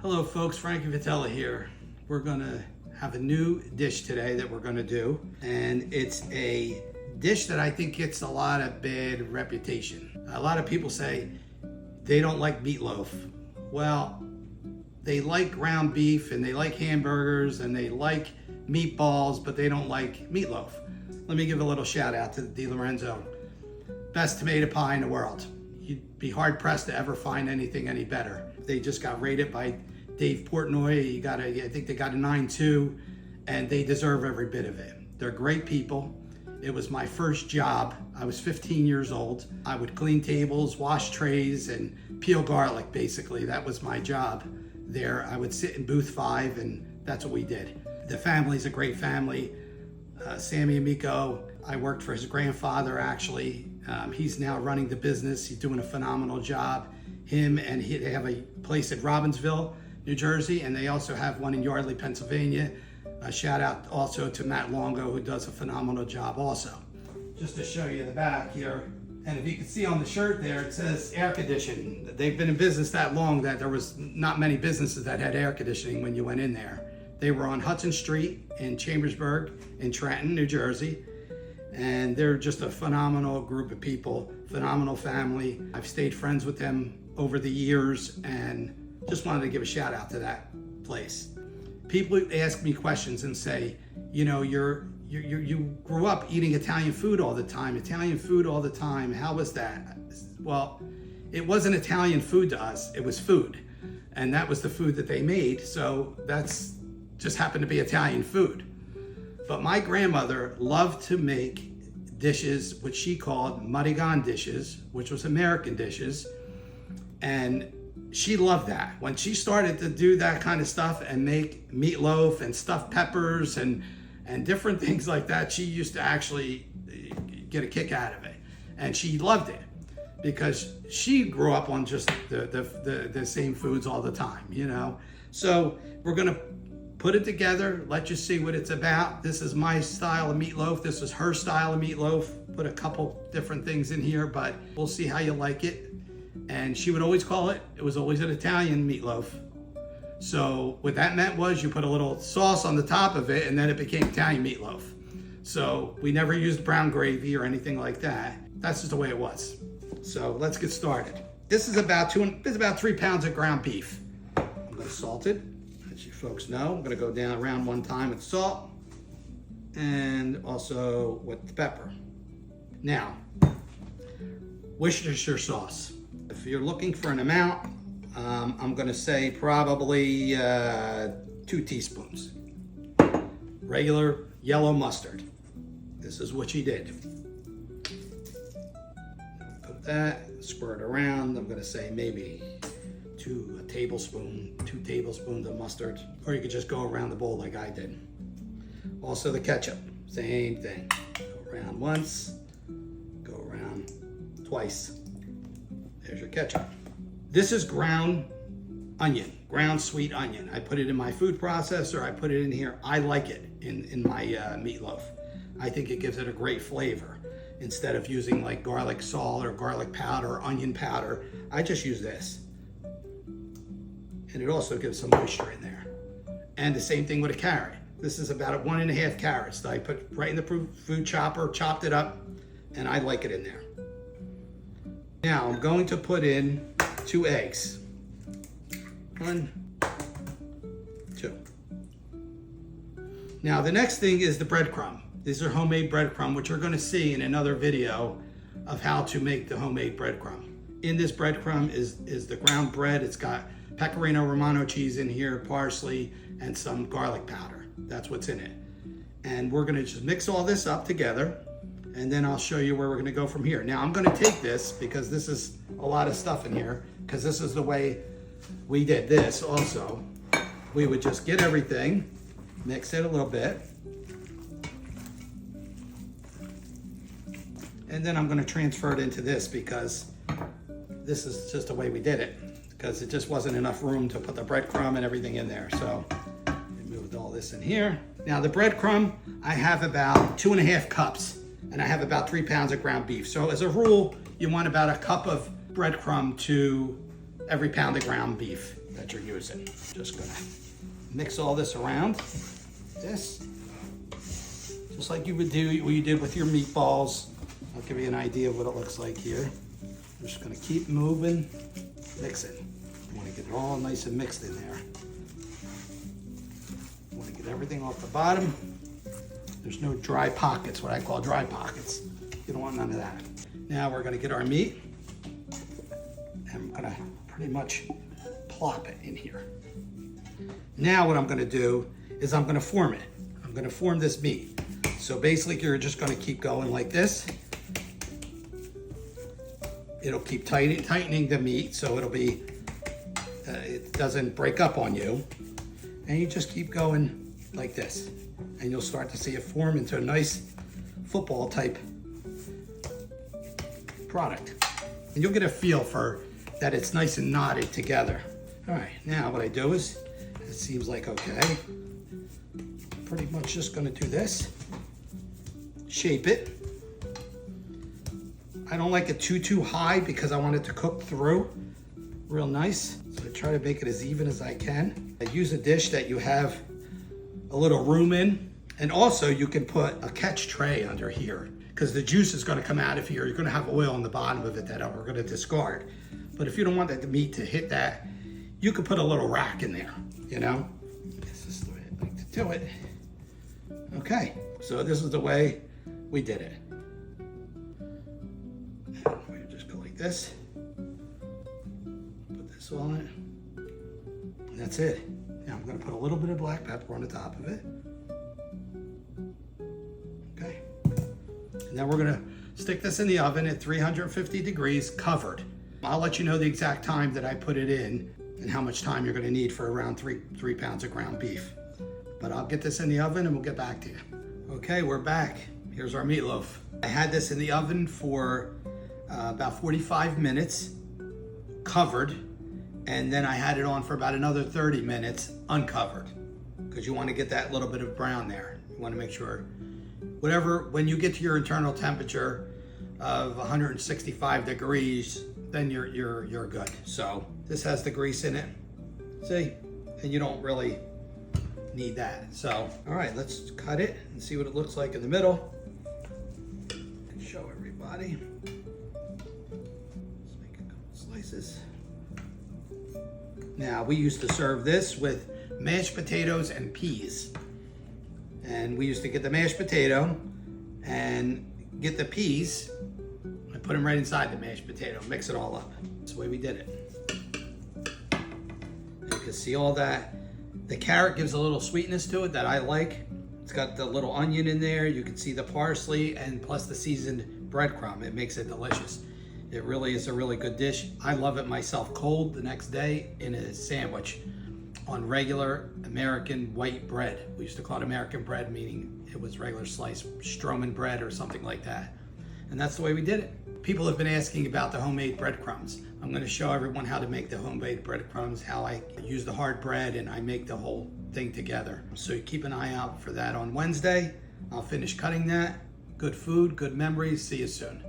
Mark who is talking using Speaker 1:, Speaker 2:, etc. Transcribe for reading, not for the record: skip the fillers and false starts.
Speaker 1: Hello folks, Frankie Vitella here. We're gonna have a new dish today that we're gonna do, and it's a dish that I think gets a lot of bad reputation. A lot of people say they don't like meatloaf. Well, they like ground beef and they like hamburgers and they like meatballs, but they don't like meatloaf. Let me give a little shout out to Di Lorenzo. Best tomato pie in the world. You'd be hard pressed to ever find anything any better. They just got rated by Dave Portnoy. I think they got a 9.2, and they deserve every bit of it. They're great people. It was my first job. I was 15 years old. I would clean tables, wash trays, and peel garlic, basically. That was my job there. I would sit in booth 5, and that's what we did. The family's a great family. Sammy Amico, I worked for his grandfather, actually. He's now running the business. He's doing a phenomenal job. Him and they have a place at Robbinsville, New Jersey, and they also have one in Yardley, Pennsylvania. A shout out also to Matt Longo, who does a phenomenal job also. Just to show you the back here, and if you can see on the shirt there, it says air conditioning. They've been in business that long that there was not many businesses that had air conditioning when you went in there. They were on Hudson Street in Chambersburg in Trenton, New Jersey. And they're just a phenomenal group of people, phenomenal family. I've stayed friends with them over the years and just wanted to give a shout out to that place. People ask me questions and say, you know, you grew up eating Italian food all the time. How was that? Well, it wasn't Italian food to us, it was food. And that was the food that they made, so that's just happened to be Italian food. But my grandmother loved to make dishes, which she called Marigan dishes, which was American dishes. And she loved that. When she started to do that kind of stuff and make meatloaf and stuffed peppers and different things like that, she used to actually get a kick out of it. And she loved it because she grew up on just the same foods all the time, you know? So we're gonna put it together, let you see what it's about. This is my style of meatloaf. This is her style of meatloaf. Put a couple different things in here, but we'll see how you like it. And she would always call it was always an Italian meatloaf. So what that meant was you put a little sauce on the top of it and then it became Italian meatloaf. So we never used brown gravy or anything like that. That's just the way it was. So let's get started. This is about 3 pounds of ground beef. I'm gonna salt it. As you folks know, I'm gonna go down around 1 time with salt and also with the pepper. Now, Worcestershire sauce. If you're looking for an amount, I'm gonna say probably 2 teaspoons. Regular yellow mustard. This is what she did. Put that, squirt around. I'm gonna say maybe 2 tablespoons of mustard, or you could just go around the bowl like I did. Also the ketchup, same thing. Go around once, go around twice. There's your ketchup. This is ground onion, ground sweet onion. I put it in my food processor, I put it in here. I like it in my meatloaf. I think it gives it a great flavor. Instead of using like garlic salt or garlic powder or onion powder, I just use this. And it also gives some moisture in there. And the same thing with a carrot. This is about 1.5 carrots that I put right in the food chopper, chopped it up, and I like it in there. Now I'm going to put in 2 eggs. 1, 2. Now the next thing is the breadcrumb. These are homemade breadcrumb, which you're gonna see in another video of how to make the homemade breadcrumb. In this breadcrumb is the ground bread. It's got Pecorino Romano cheese in here, parsley, and some garlic powder. That's what's in it. And we're gonna just mix all this up together, and then I'll show you where we're gonna go from here. Now I'm gonna take this, because this is a lot of stuff in here, because this is the way we did this also. We would just get everything, mix it a little bit, and then I'm gonna transfer it into this, because this is just the way we did it, because it just wasn't enough room to put the breadcrumb and everything in there. So we moved all this in here. Now the breadcrumb, I have about 2.5 cups, and I have about 3 pounds of ground beef. So as a rule, you want about 1 cup of breadcrumb to every pound of ground beef. that you're using. Just gonna mix all this around. This, just like you would do what you did with your meatballs. I'll give you an idea of what it looks like here. I'm just gonna keep moving, mixing. You wanna get it all nice and mixed in there. You wanna get everything off the bottom. There's no dry pockets, what I call dry pockets. You don't want none of that. Now we're gonna get our meat, and I'm gonna pretty much plop it in here. Now what I'm gonna do is I'm gonna form it. I'm gonna form this meat. So basically you're just gonna keep going like this. It'll keep tightening the meat so it'll be, it doesn't break up on you. And you just keep going like this. And you'll start to see it form into a nice football type product. And you'll get a feel for that it's nice and knotted together. All right, now what I do is, it seems like okay. Pretty much just gonna do this. Shape it. I don't like it too high because I want it to cook through real nice. So I try to make it as even as I can. I use a dish that you have a little room in. And also you can put a catch tray under here because the juice is gonna come out of here. You're gonna have oil on the bottom of it that we're gonna discard. But if you don't want the meat to hit that, you could put a little rack in there, you know? This is the way I like to do it. Okay, so this is the way we did it. We just go like this. Put this on it. And that's it. Now I'm gonna put a little bit of black pepper on the top of it. Okay. And then we're gonna stick this in the oven at 350 degrees covered. I'll let you know the exact time that I put it in and how much time you're gonna need for around three pounds of ground beef. But I'll get this in the oven and we'll get back to you. Okay, we're back. Here's our meatloaf. I had this in the oven for about 45 minutes, covered, and then I had it on for about another 30 minutes, uncovered, because you want to get that little bit of brown there. You want to make sure, when you get to your internal temperature of 165 degrees, then you're good. So this has the grease in it, see, and you don't really need that. So, all right, let's cut it and see what it looks like in the middle. Show everybody. Let's make a couple slices. Now, we used to serve this with mashed potatoes and peas. And we used to get the mashed potato and get the peas and put them right inside the mashed potato, mix it all up. That's the way we did it. You can see all that. The carrot gives a little sweetness to it that I like. It's got the little onion in there. You can see the parsley and plus the seasoned breadcrumb. It makes it delicious. It really is a really good dish. I love it myself cold the next day in a sandwich on regular American white bread. We used to call it American bread, meaning it was regular sliced Stroman bread or something like that. And that's the way we did it. People have been asking about the homemade breadcrumbs. I'm gonna show everyone how to make the homemade breadcrumbs, how I use the hard bread and I make the whole thing together. So you keep an eye out for that on Wednesday. I'll finish cutting that. Good food, good memories. See you soon.